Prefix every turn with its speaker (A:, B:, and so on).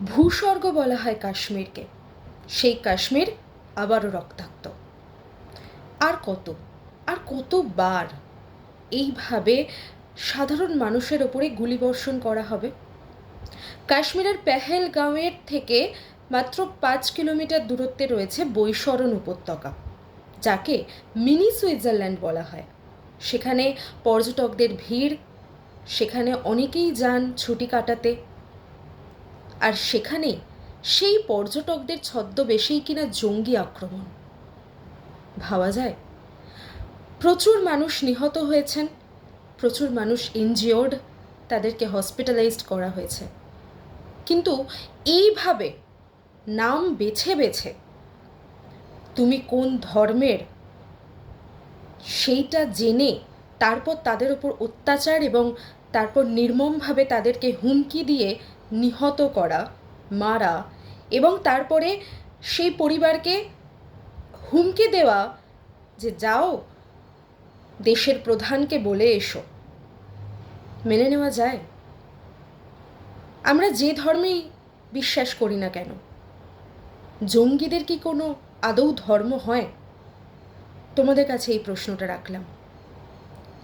A: ভূস্বর্গ বলা হয় কাশ্মীরকে। সেই কাশ্মীর আবারও রক্তাক্ত। আর কতবার এইভাবে সাধারণ মানুষের ওপরে গুলিবর্ষণ করা হবে? কাশ্মীরের পেহেলগাঁওয়ের থেকে মাত্র 5 কিলোমিটার দূরত্বে রয়েছে বৈশরণ উপত্যকা, যাকে মিনি সুইজারল্যান্ড বলা হয়। সেখানে পর্যটকদের ভিড়, সেখানে অনেকেই যান ছুটি কাটাতে। আর সেখানেই সেই পর্যটকদের ছদ্মবেশেই কিনা জঙ্গি আক্রমণ। ভাবা যায়? প্রচুর মানুষ নিহত হয়েছেন, প্রচুর মানুষ ইনজিওর্ড, তাদেরকে হসপিটালাইজড করা হয়েছে। কিন্তু এইভাবে নাম বেছে বেছে তুমি কোন ধর্মের সেইটা জেনে তারপর তাদের ওপর অত্যাচার এবং তারপর নির্মমভাবে তাদেরকে হুমকি দিয়ে নিহত করা, মারা, এবং তারপরে সেই পরিবারকে হুমকি দেওয়া যে যাও দেশের প্রধানকে বলে এসো, মেনে নেওয়া যায়? আমরা যে ধর্মেই বিশ্বাস করি না কেন, জঙ্গিদের কি কোনো আদৌ ধর্ম হয়? তোমাদের কাছে এই প্রশ্নটা রাখলাম।